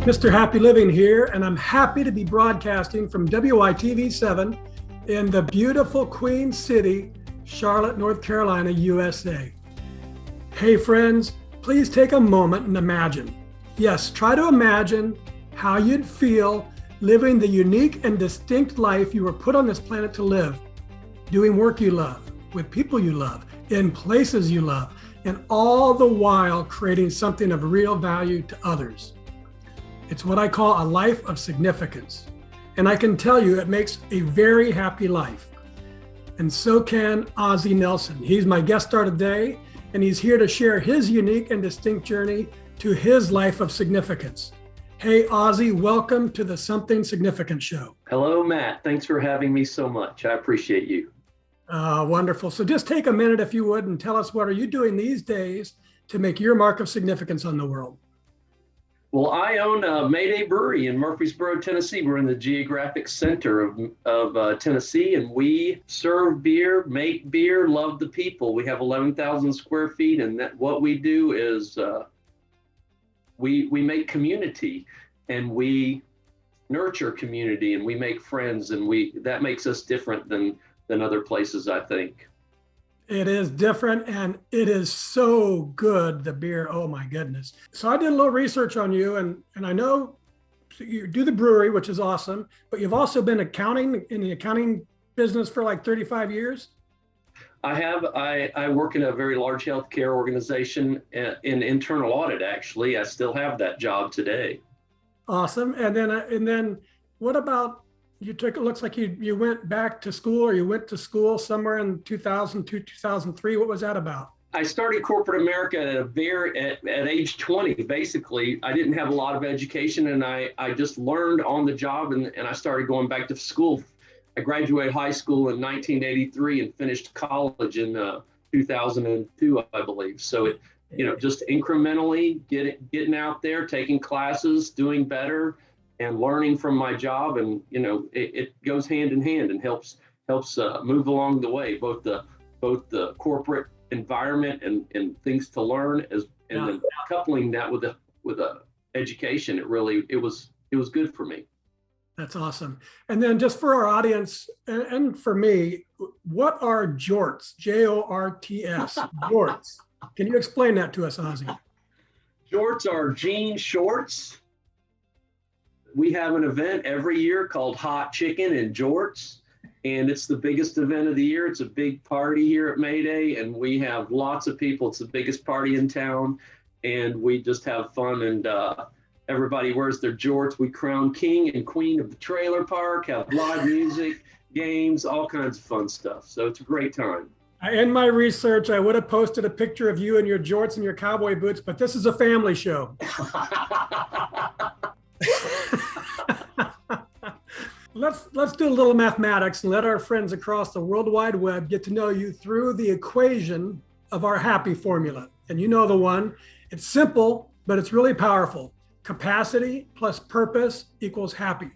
Mr. Happy Living here, and I'm happy to be broadcasting from WITV7 in the beautiful Queen City, Charlotte, North Carolina, USA. Hey friends, please take a moment and imagine. Yes, try to imagine how you'd feel living the unique and distinct life you were put on this planet to live, doing work you love, with people you love, in places you love, and all the while creating something of real value to others. It's what I call a life of significance. And I can tell you it makes a very happy life. And so can Ozzie Nelson. He's my guest star today, and he's here to share his unique and distinct journey to his life of significance. Hey, Ozzie, welcome to the Something Significant Show. Hello, Matt. Thanks for having me so much. I appreciate you. Wonderful. So just take a minute, if you would, and tell us, what are you doing these days to make your mark of significance on the world? Well, I own a Mayday Brewery in Murfreesboro, Tennessee. We're in the geographic center of Tennessee, and we serve beer, make beer, love the people. We have 11,000 square feet, and what we do is we make community, and we nurture community, and we make friends, and that makes us different than other places, I think. It is different, and it is so good, the beer. Oh my goodness. So I did a little research on you, and I know you do the brewery, which is awesome, but you've also been in the accounting business for like 35 years. I have. I work in a very large healthcare organization in internal audit, actually. I still have that job today. Awesome. And then what about, it looks like you went back to school, or you went to school somewhere in 2002, 2003. What was that about? I started corporate America at age 20, basically. I didn't have a lot of education, and I just learned on the job, and I started going back to school. I graduated high school in 1983 and finished college in 2002, I believe. So just incrementally getting out there, taking classes, doing better, and learning from my job, and it goes hand in hand and helps move along the way, both the corporate environment and things to learn, then coupling that with a education. It was good for me. That's awesome. And then just for our audience and for me, what are jorts? Jorts. Jorts. Can you explain that to us, Ozzie? Jorts are jean shorts. We have an event every year called Hot Chicken and Jorts, and it's the biggest event of the year. It's a big party here at Mayday, and we have lots of people. It's the biggest party in town, and we just have fun, and everybody wears their jorts. We crown king and queen of the trailer park, have live music, games, all kinds of fun stuff. So it's a great time. In my research, I would have posted a picture of you in your jorts and your cowboy boots, but this is a family show. Let's do a little mathematics and let our friends across the World Wide Web get to know you through the equation of our happy formula. And you know the one. It's simple, but it's really powerful. Capacity plus purpose equals happy.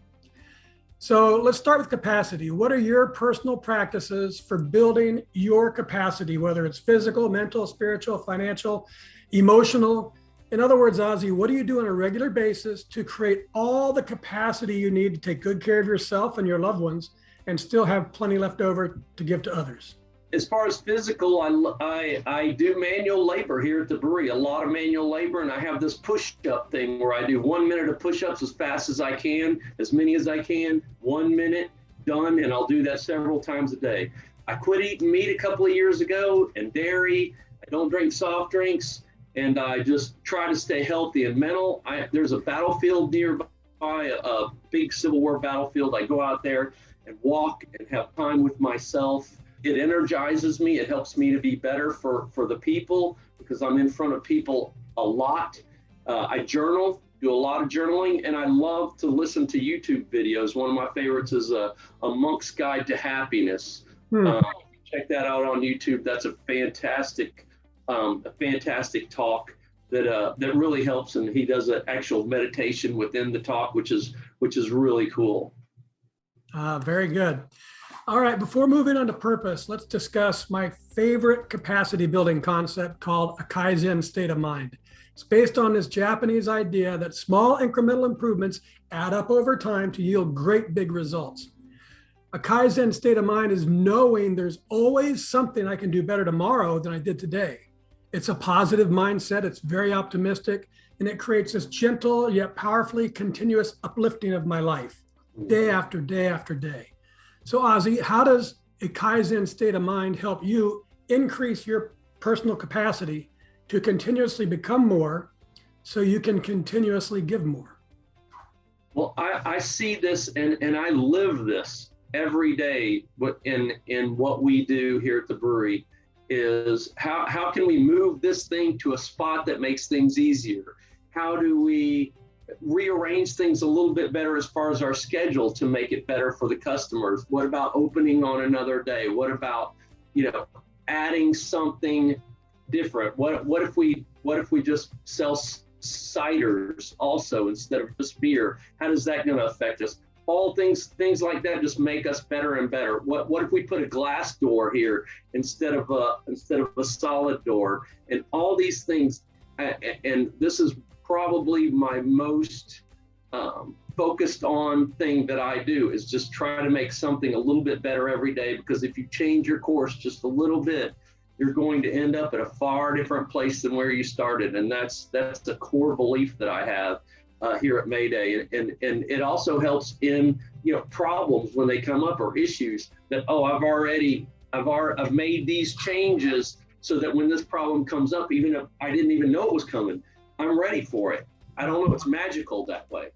So let's start with capacity. What are your personal practices for building your capacity, whether it's physical, mental, spiritual, financial, emotional? In other words, Ozzie, what do you do on a regular basis to create all the capacity you need to take good care of yourself and your loved ones and still have plenty left over to give to others? As far as physical, I do manual labor here at the brewery, a lot of manual labor, and I have this push-up thing where I do 1 minute of push-ups as fast as I can, as many as I can, 1 minute, done, and I'll do that several times a day. I quit eating meat a couple of years ago and dairy. I don't drink soft drinks. And I just try to stay healthy and mental. There's a battlefield nearby, a big Civil War battlefield. I go out there and walk and have time with myself. It energizes me. It helps me to be better for the people, because I'm in front of people a lot. I journal, do a lot of journaling, and I love to listen to YouTube videos. One of my favorites is a Monk's Guide to Happiness. Check that out on YouTube. That's a fantastic talk that really helps, and he does an actual meditation within the talk, which is really cool. Very good. All right, before moving on to purpose, let's discuss my favorite capacity building concept called a Kaizen state of mind. It's based on this Japanese idea that small incremental improvements add up over time to yield great big results. A Kaizen state of mind is knowing there's always something I can do better tomorrow than I did today. It's a positive mindset, it's very optimistic, and it creates this gentle yet powerfully continuous uplifting of my life, day after day after day. So Ozzy, how does a Kaizen state of mind help you increase your personal capacity to continuously become more so you can continuously give more? Well, I see this and I live this every day in what we do here at the brewery is how can we move this thing to a spot that makes things easier? How do we rearrange things a little bit better as far as our schedule to make it better for the customers? What about opening on another day? What about, adding something different? What if we just sell ciders also instead of just beer? How does that going to affect us? All things like that just make us better and better. What if we put a glass door here instead of a solid door? And all these things, and this is probably my most focused on thing that I do is just try to make something a little bit better every day, because if you change your course just a little bit, you're going to end up at a far different place than where you started. And that's a core belief that I have here at Mayday. And it also helps in, problems when they come up or issues that, I've made these changes so that when this problem comes up, even if I didn't even know it was coming, I'm ready for it. I don't know. It's magical that way.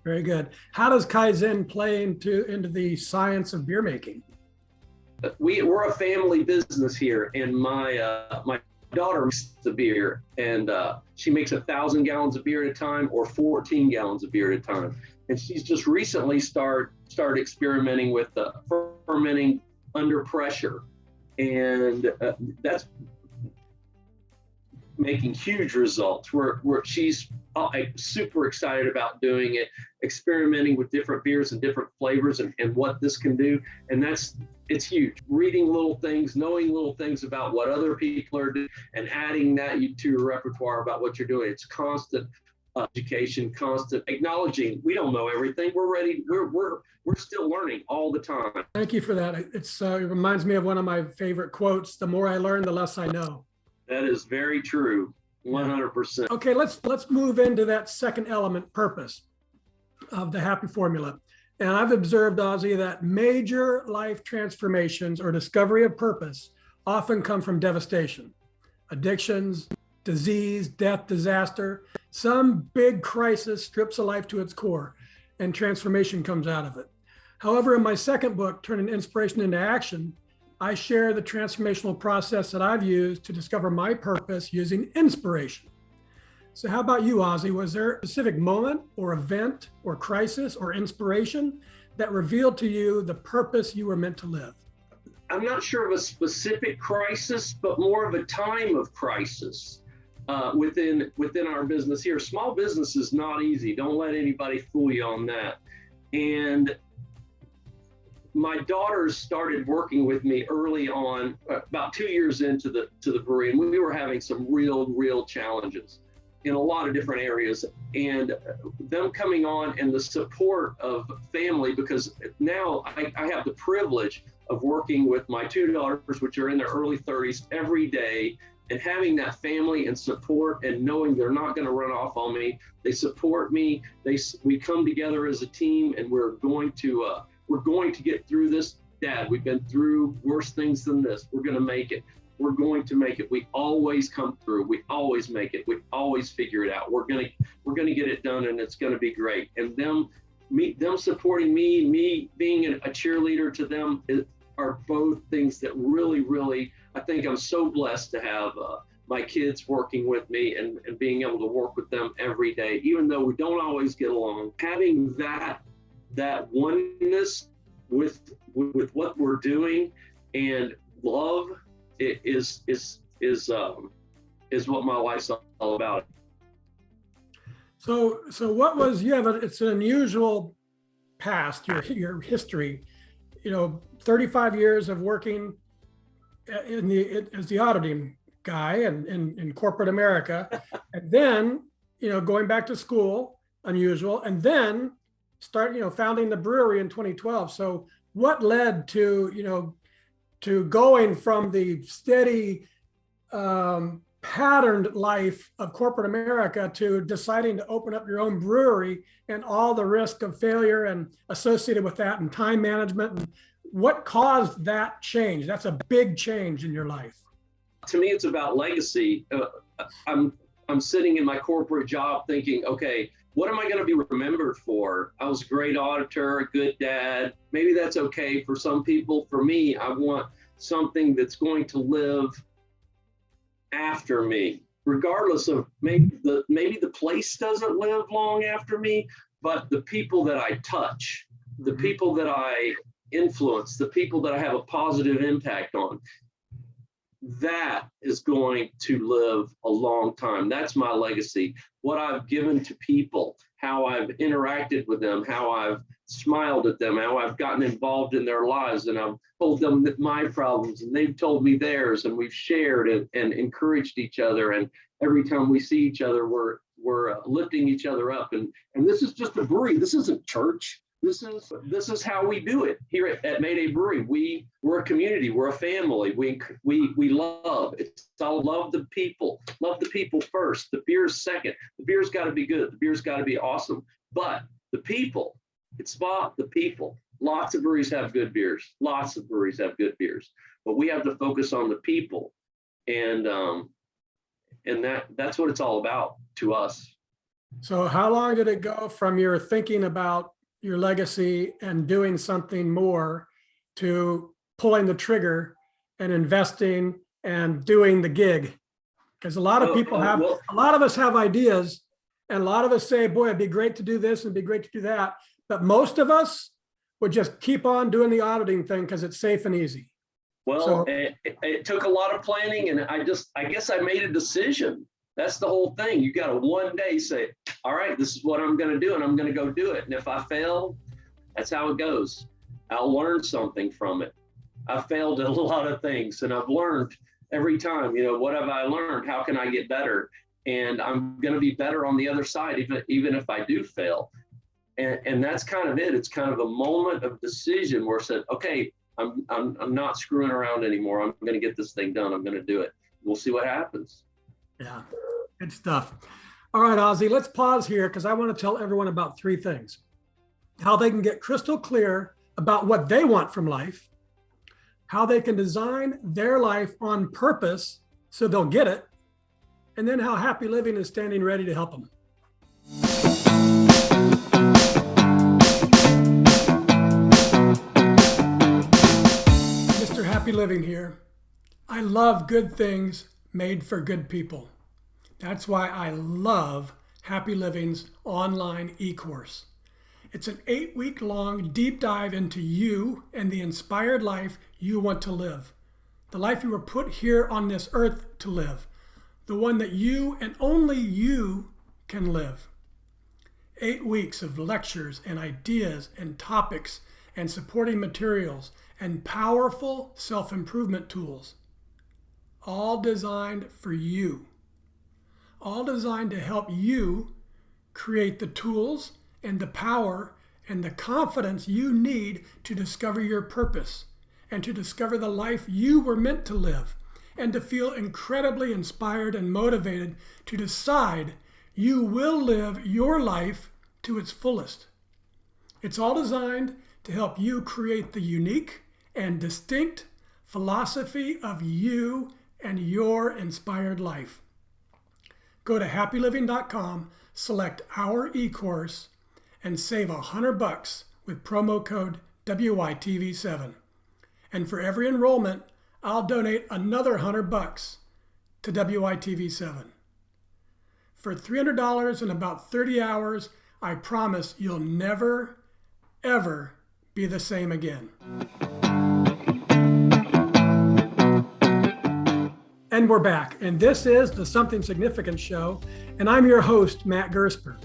Very good. How does Kaizen play into the science of beer making? We're a family business here, and my daughter makes the beer, and she makes 1,000 gallons of beer at a time or 14 gallons of beer at a time. And she's just recently started experimenting with fermenting under pressure, and that's making huge results where she's super excited about doing it, experimenting with different beers and different flavors and what this can do. And it's huge. Reading little things, knowing little things about what other people are doing and adding that to your repertoire about what you're doing. It's constant education, constant acknowledging we don't know everything. We're ready. We're still learning all the time. Thank you for that. It reminds me of one of my favorite quotes: "The more I learn, the less I know." That is very true, 100%. Okay, let's move into that second element, purpose, of the happy formula. And I've observed, Ozzy, that major life transformations or discovery of purpose often come from devastation, addictions, disease, death, disaster. Some big crisis strips a life to its core and transformation comes out of it. However, in my second book, Turning Inspiration into Action, I share the transformational process that I've used to discover my purpose using inspiration. So how about you, Ozzy? Was there a specific moment or event or crisis or inspiration that revealed to you the purpose you were meant to live? I'm not sure of a specific crisis, but more of a time of crisis within our business here. Small business is not easy. Don't let anybody fool you on that. And my daughters started working with me early on, about 2 years into the brewery, and we were having some real challenges in a lot of different areas. And them coming on and the support of family, because now I have the privilege of working with my two daughters, which are in their early 30s, every day, and having that family and support and knowing they're not going to run off on me. They support me. We come together as a team, and we're going to get through this. Dad, we've been through worse things than this. We're going to make it. We're going to make it. We always come through. We always make it. We always figure it out. We're going to get it done, and it's going to be great. And them supporting me being a cheerleader to them are both things that really, I think I'm so blessed to have my kids working with me and being able to work with them every day, even though we don't always get along. Having that oneness with what we're doing and love is what my life's all about. So what was, it's an unusual past, your history. 35 years of working as the auditing guy and in corporate America, and then, going back to school, unusual, and then founding the brewery in 2012. So what led to, to going from the steady, patterned life of corporate America to deciding to open up your own brewery and all the risk of failure and associated with that and time management? And what caused that change? That's a big change in your life. To me, it's about legacy. I'm sitting in my corporate job thinking, okay, what am I going to be remembered for? I was a great auditor, a good dad. Maybe that's okay for some people. For me, I want something that's going to live after me, regardless of maybe the place doesn't live long after me, but the people that I touch, the people that I influence, the people that I have a positive impact on, that is going to live a long time. That's my legacy. What I've given to people, how I've interacted with them, how I've smiled at them, how I've gotten involved in their lives, and I've told them my problems and they've told me theirs, and we've shared and encouraged each other. And every time we see each other, we're lifting each other up. And this is just a brewery. This isn't church. This is how we do it here at Mayday Brewery. We're a community. We're a family. We love. It's all love the people. Love the people first. The beer's second. The beer's got to be good. The beer's got to be awesome. But the people, it's about the people. Lots of breweries have good beers. Lots of breweries have good beers. But we have to focus on the people, and that's what it's all about to us. So how long did it go from your thinking about your legacy and doing something more to pulling the trigger and investing and doing the gig? Because a lot of people have, a lot of us have ideas, and a lot of us say, boy, it'd be great to do this and it'd be great to do that. But most of us would just keep on doing the auditing thing because it's safe and easy. Well, so, it took a lot of planning, and I guess I made a decision. That's the whole thing. You got to one day say, all right, this is what I'm going to do, and I'm going to go do it. And if I fail, that's how it goes. I'll learn something from it. I failed at a lot of things, and I've learned every time, what have I learned? How can I get better? And I'm going to be better on the other side, even if I do fail. And that's kind of it. It's kind of a moment of decision where I said, okay, I'm not screwing around anymore. I'm going to get this thing done. I'm going to do it. We'll see what happens. Yeah, good stuff. All right, Ozzy, let's pause here because I want to tell everyone about three things. How they can get crystal clear about what they want from life, how they can design their life on purpose so they'll get it, and then how happy living is standing ready to help them. Mr. Happy Living here. I love good things made for good people. That's why I love Happy Living's online e-course. It's an 8-week-long deep dive into you and the inspired life you want to live. The life you were put here on this earth to live. The one that you and only you can live. 8 weeks of lectures and ideas and topics and supporting materials and powerful self-improvement tools. All designed for you. All designed to help you create the tools and the power and the confidence you need to discover your purpose and to discover the life you were meant to live and to feel incredibly inspired and motivated to decide you will live your life to its fullest. It's all designed to help you create the unique and distinct philosophy of you and your inspired life. Go to happyliving.com, select our e-course, and save $100 with promo code WITV7. And for every enrollment, I'll donate another $100 to WITV7. For $300 and about 30 hours, I promise you'll never, ever be the same again. And we're back, and this is the Something Significant Show, and I'm your host, Matt Gersper.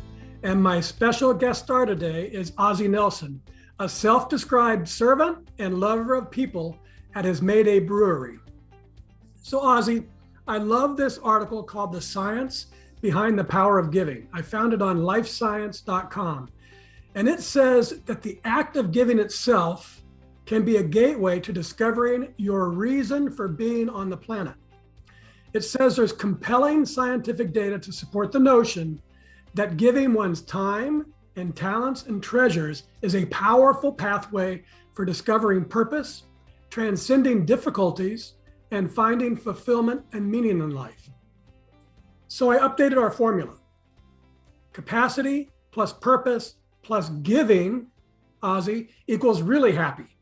And my special guest star today is Ozzy Nelson, a self-described servant and lover of people at his Mayday Brewery. So Ozzie, I love this article called The Science Behind the Power of Giving. I found it on lifescience.com. And it says that the act of giving itself can be a gateway to discovering your reason for being on the planet. It says there's compelling scientific data to support the notion that giving one's time and talents and treasures is a powerful pathway for discovering purpose, transcending difficulties, and finding fulfillment and meaning in life. So I updated our formula. Capacity plus purpose plus giving, Ozzie, equals really happy.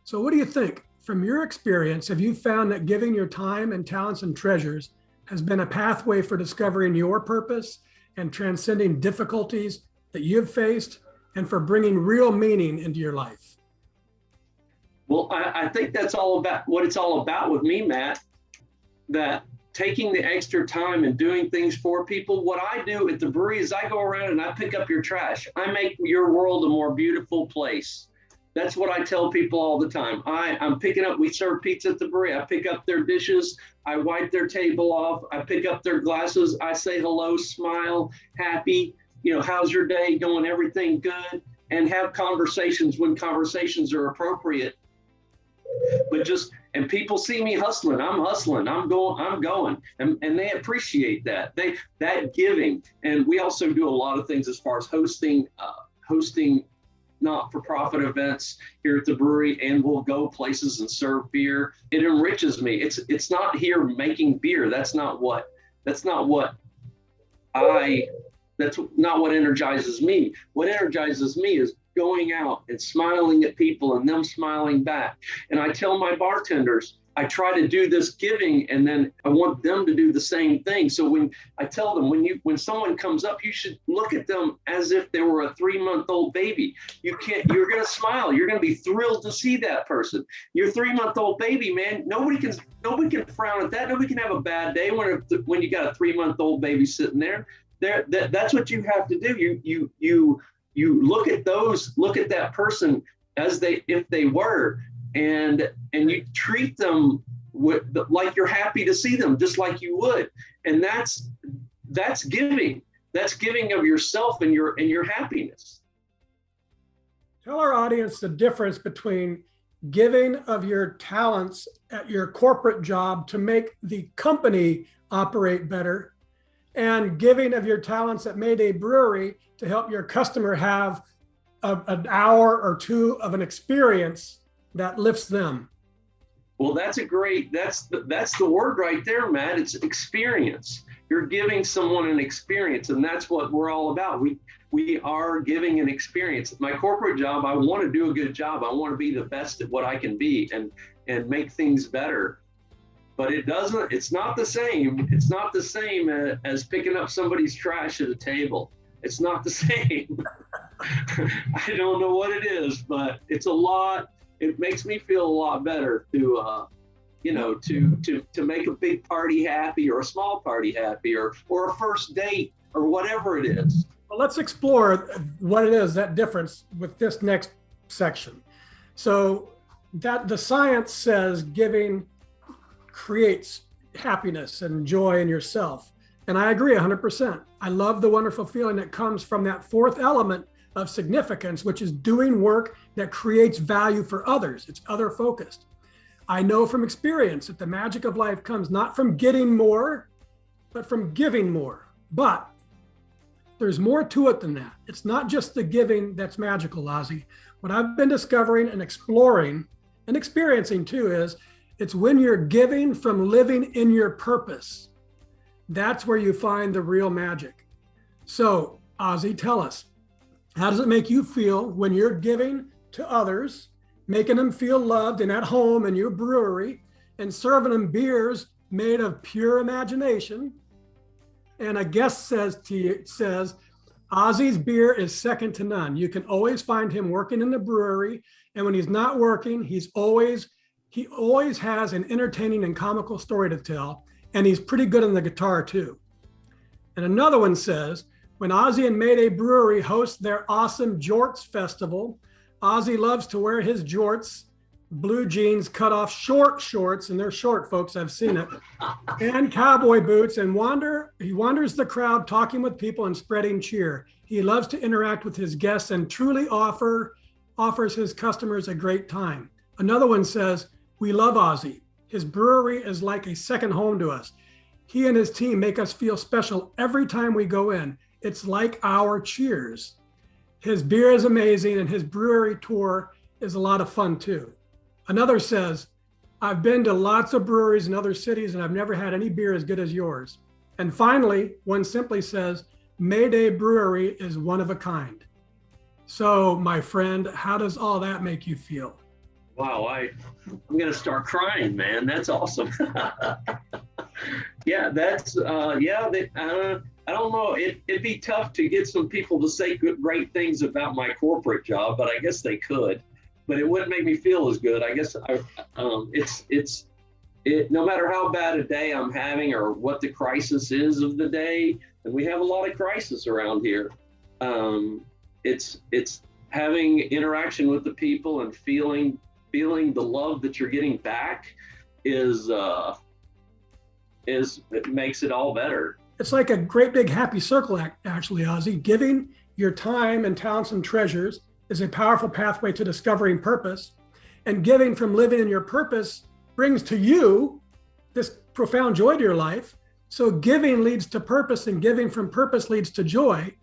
So what do you think? From your experience, have you found that giving your time and talents and treasures has been a pathway for discovering your purpose and transcending difficulties that you've faced and for bringing real meaning into your life? Well, I think that's all about what it's all about with me, Matt, that taking the extra time and doing things for people. What I do at the brewery is I go around and I pick up your trash. I make your world a more beautiful place. That's what I tell people all the time. I'm picking up, we serve pizza at the brewery. I pick up their dishes. I wipe their table off. I pick up their glasses. I say hello, smile, happy, how's your day going? Everything good? And have conversations when conversations are appropriate. But and people see me hustling. I'm hustling. I'm going. And they appreciate that. That giving. And we also do a lot of things as far as hosting not-for-profit events here at the brewery, and we'll go places and serve beer. It enriches me. It's not here making beer. That's not what energizes me. What energizes me is going out and smiling at people and them smiling back. And I tell my bartenders, I try to do this giving, and then I want them to do the same thing. So when I tell them, when someone comes up, you should look at them as if they were a 3-month-old baby. You're going to smile. You're going to be thrilled to see that person. Your 3-month-old baby, man, nobody can frown at that. Nobody can have a bad day when you got a 3-month-old baby sitting there. That's what you have to do. You look at that person as if they were, and you treat them like you're happy to see them, just like you would. And that's giving. That's giving of yourself and your happiness. Tell our audience the difference between giving of your talents at your corporate job to make the company operate better, and giving of your talents at Mayday Brewery to help your customer have an hour or two of an experience that lifts them. Well, that's the word right there, Matt. It's experience. You're giving someone an experience, and that's what we're all about. We are giving an experience. My corporate job, I want to do a good job. I want to be the best at what I can be and make things better. But it's not the same. It's not the same as picking up somebody's trash at a table. It's not the same. I don't know what it is, but it's a lot. It makes me feel a lot better to make a big party happy, or a small party happy, or a first date, or whatever it is. Well, let's explore what it is, that difference, with this next section. So that the science says giving creates happiness and joy in yourself. And I agree 100%. I love the wonderful feeling that comes from that fourth element of significance, which is doing work that creates value for others. It's other focused. I know from experience that the magic of life comes not from getting more, but from giving more. But there's more to it than that. It's not just the giving that's magical, Ozzie. What I've been discovering and exploring and experiencing too is it's when you're giving from living in your purpose. That's where you find the real magic. So, Ozzie, tell us, how does it make you feel when you're giving to others, making them feel loved and at home in your brewery, and serving them beers made of pure imagination? And a guest says, Ozzie's beer is second to none. You can always find him working in the brewery. And when he's not working, he always has an entertaining and comical story to tell. And he's pretty good on the guitar too. And another one says, when Ozzie and Mayday Brewery host their awesome Jorts Festival, Ozzy loves to wear his jorts, blue jeans, cut off short shorts, and they're short, folks. I've seen it, and cowboy boots, and he wanders the crowd talking with people and spreading cheer. He loves to interact with his guests and truly offers his customers a great time. Another one says, we love Ozzy. His brewery is like a second home to us. He and his team make us feel special every time we go in. It's like our Cheers. His beer is amazing and his brewery tour is a lot of fun too. Another says, I've been to lots of breweries in other cities and I've never had any beer as good as yours. And finally, one simply says, Mayday Brewery is one of a kind. So, my friend, how does all that make you feel? Wow, I'm going to start crying, man. That's awesome. Yeah, that's, I don't know. It'd be tough to get some people to say great things about my corporate job, but I guess they could. But it wouldn't make me feel as good. I guess no matter how bad a day I'm having or what the crisis is of the day, and we have a lot of crisis around here. It's having interaction with the people and feeling the love that you're getting back it makes it all better. It's like a great big happy circle, actually, Ozzy. Giving your time and talents and treasures is a powerful pathway to discovering purpose. And giving from living in your purpose brings to you this profound joy to your life. So giving leads to purpose and giving from purpose leads to joy.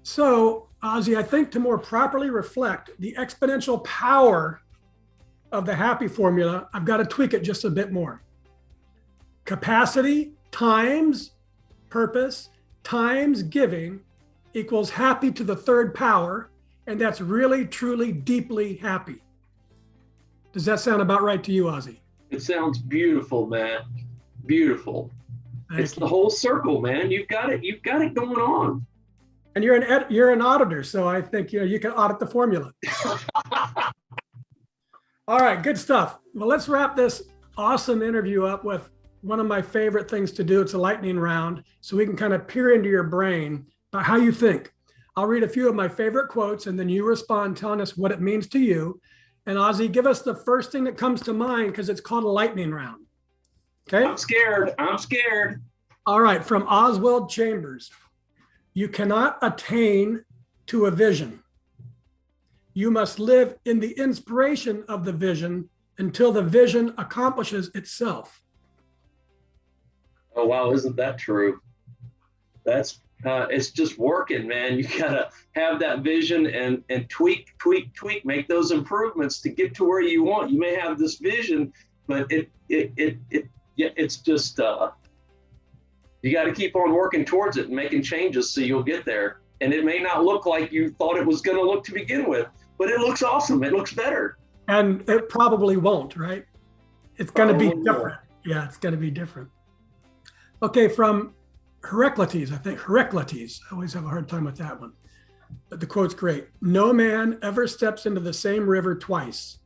So, Ozzy, I think to more properly reflect the exponential power of the happy formula, I've got to tweak it just a bit more. Capacity times purpose times giving equals happy to the third power, and that's really, truly, deeply happy. Does that sound about right to you, Ozzy? It sounds beautiful, man. Beautiful. It's the whole circle, man. You've got it going on. And you're an auditor, so I think you can audit the formula. All right, good stuff. Well, let's wrap this awesome interview up with one of my favorite things to do. It's a lightning round, so we can kind of peer into your brain about how you think. I'll read a few of my favorite quotes, and then you respond telling us what it means to you. And Ozzy, give us the first thing that comes to mind because it's called a lightning round. Okay? I'm scared. All right, from Oswald Chambers. You cannot attain to a vision. You must live in the inspiration of the vision until the vision accomplishes itself. Oh, wow. Isn't that true? That's it's just working, man. You gotta have that vision and tweak, make those improvements to get to where you want. You may have this vision, but it's just you got to keep on working towards it and making changes so you'll get there. And it may not look like you thought it was going to look to begin with, but it looks awesome. It looks better. And it probably won't, right? It's going to be different. Yeah, it's going to be different. Okay, from Heraclitus, I always have a hard time with that one. But the quote's great. No man ever steps into the same river twice,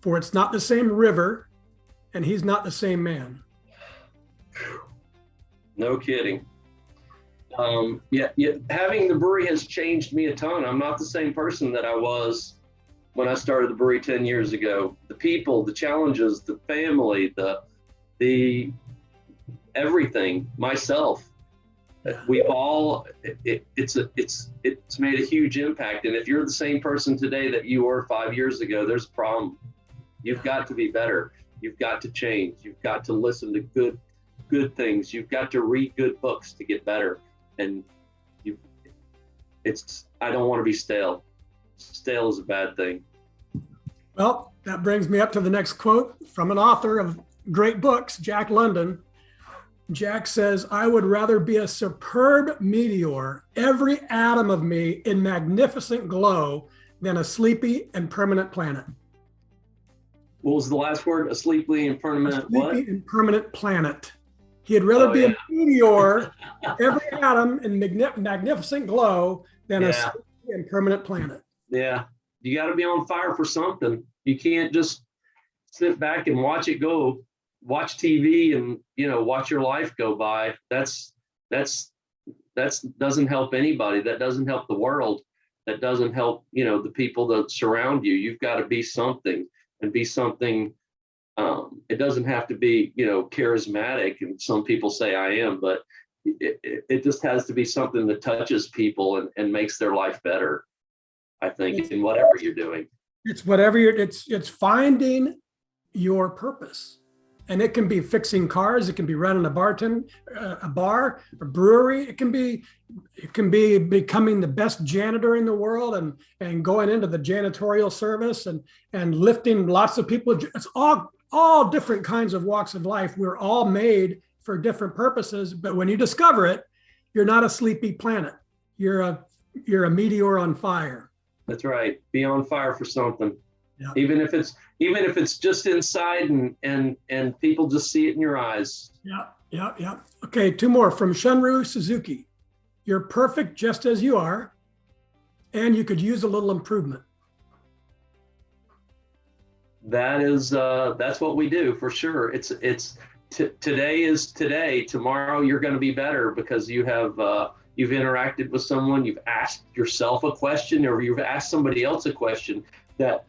for it's not the same river, and he's not the same man. No kidding. Having the brewery has changed me a ton. I'm not the same person that I was when I started the brewery 10 years ago. The people, the challenges, the family, the everything, myself. We've all, it's made a huge impact. And if you're the same person today that you were 5 years ago, there's a problem. You've got to be better. You've got to change. You've got to listen to good things. You've got to read good books to get better. And I don't want to be stale. Stale is a bad thing. Well, that brings me up to the next quote from an author of great books, Jack London. Jack says, I would rather be a superb meteor, every atom of me in magnificent glow, than a sleepy and permanent planet. What was the last word? A sleepy and permanent what? Sleepy and permanent planet. He'd rather be a meteor, every atom in magnificent glow, than a sleepy and permanent planet. Yeah, you got to be on fire for something. You can't just sit back and watch it go. Watch TV and watch your life go by. That's doesn't help anybody. That doesn't help the world. that doesn't help, the people that surround you. You've got to be something, and be something. It doesn't have to be, charismatic, and some people say I am, but it just has to be something that touches people and makes their life better, I think, in whatever you're doing. It's it's finding your purpose. And it can be fixing cars, it can be running a bar, a brewery, it can be becoming the best janitor in the world and going into the janitorial service and lifting lots of people. It's all different kinds of walks of life. We're all made for different purposes, but when you discover it, you're not a sleepy planet. You're a meteor on fire. That's right. Be on fire for something. Yeah. Even if it's just inside and people just see it in your eyes. Yeah. Okay, 2 more from Shunru Suzuki. You're perfect just as you are, and you could use a little improvement. That's what we do for sure. Today is today. Tomorrow you're going to be better because you've interacted with someone, you've asked yourself a question, or you've asked somebody else a question that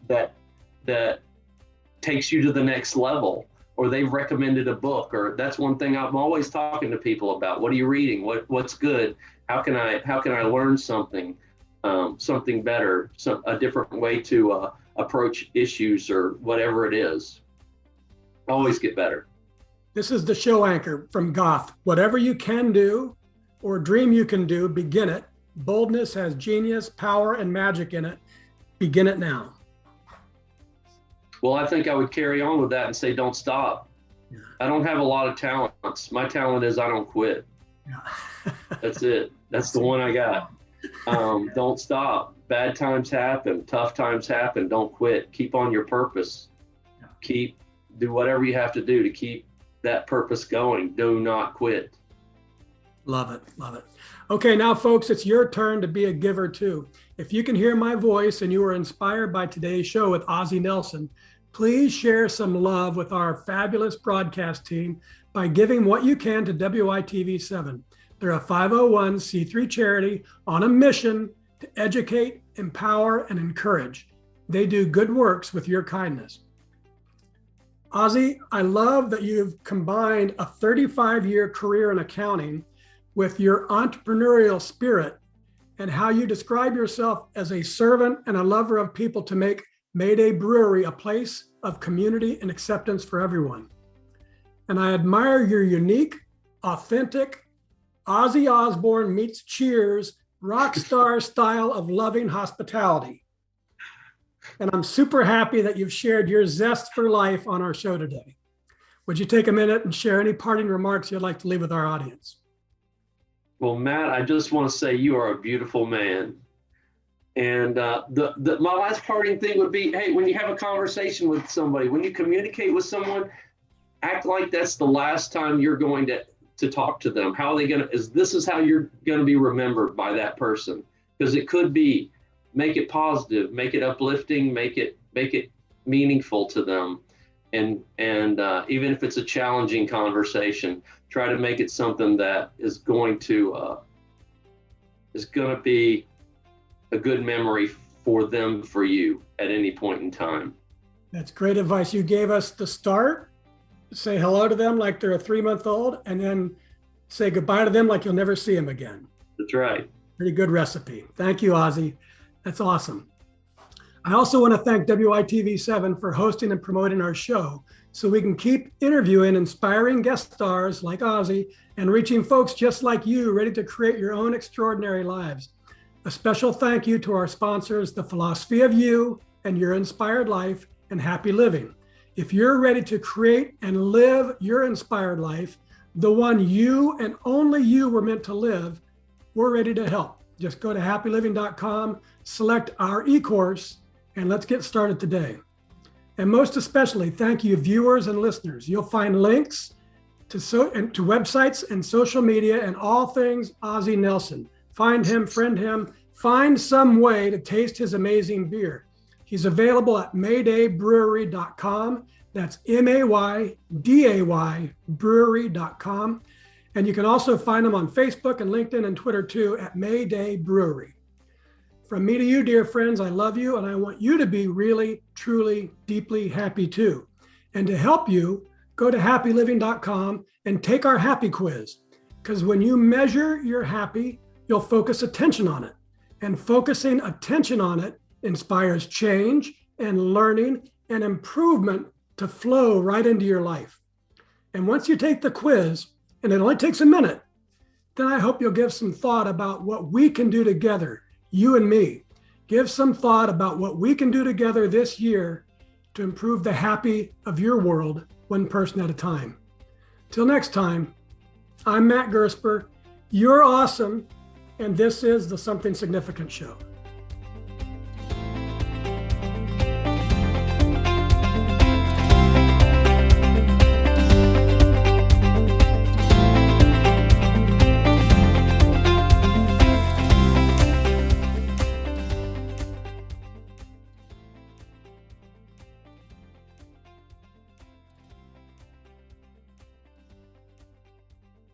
takes you to the next level, or they've recommended a book, or that's one thing I'm always talking to people about. What are you reading? What's good? How can I learn something better, a different way to approach issues or whatever it is? Always get better. This is the show anchor from Goth. Whatever you can do or dream you can do, begin it. Boldness has genius, power, and magic in it. Begin it now. Well, I think I would carry on with that and say, don't stop. Yeah. I don't have a lot of talents. My talent is I don't quit. Yeah. That's it. That's the one I got. Don't stop. Bad times happen. Tough times happen. Don't quit. Keep on your purpose. Yeah. Do whatever you have to do to keep that purpose going. Do not quit. Love it. Love it. Okay, now, folks, it's your turn to be a giver, too. If you can hear my voice and you were inspired by today's show with Ozzie Nelson, please share some love with our fabulous broadcast team by giving what you can to WITV7. They're a 501c3 charity on a mission to educate, empower, and encourage. They do good works with your kindness. Ozzie, I love that you've combined a 35-year career in accounting with your entrepreneurial spirit and how you describe yourself as a servant and a lover of people to make Mayday Brewery a place of community and acceptance for everyone. And I admire your unique, authentic, Ozzy Osbourne meets Cheers rock star style of loving hospitality. And I'm super happy that you've shared your zest for life on our show today. Would you take a minute and share any parting remarks you'd like to leave with our audience? Well, Matt, I just want to say you are a beautiful man. And my last parting thing would be, hey, when you have a conversation with somebody, when you communicate with someone, act like that's the last time you're going to talk to them. How are they this is how you're going to be remembered by that person. Because it could be, make it positive, make it uplifting, make it meaningful to them. And even if it's a challenging conversation, try to make it something that is going to be a good memory for them, for you at any point in time. That's great advice. You gave us the start, say hello to them like they're a 3-month-old, and then say goodbye to them like you'll never see them again. That's right. Pretty good recipe. Thank you, Ozzie. That's awesome. I also want to thank WITV7 for hosting and promoting our show so we can keep interviewing inspiring guest stars like Ozzie and reaching folks just like you ready to create your own extraordinary lives. A special thank you to our sponsors, The Philosophy of You and Your Inspired Life and Happy Living. If you're ready to create and live your inspired life, the one you and only you were meant to live, we're ready to help. Just go to happyliving.com, select our e-course, and let's get started today. And most especially, thank you, viewers and listeners. You'll find links to websites and social media and all things Ozzie Nelson. Find him, friend him, find some way to taste his amazing beer. He's available at maydaybrewery.com. That's MAYDAY brewery.com. And you can also find him on Facebook and LinkedIn and Twitter too at Mayday Brewery. From me to you, dear friends, I love you, and I want you to be really, truly, deeply happy too. And to help you, go to happyliving.com and take our happy quiz. Because when you measure your happy, you'll focus attention on it. And focusing attention on it inspires change and learning and improvement to flow right into your life. And once you take the quiz, and it only takes a minute, then I hope you'll give some thought about what we can do together, you and me. Give some thought about what we can do together this year to improve the happy of your world, one person at a time. Till next time, I'm Matt Gersper. You're awesome, and this is the Something Significant Show.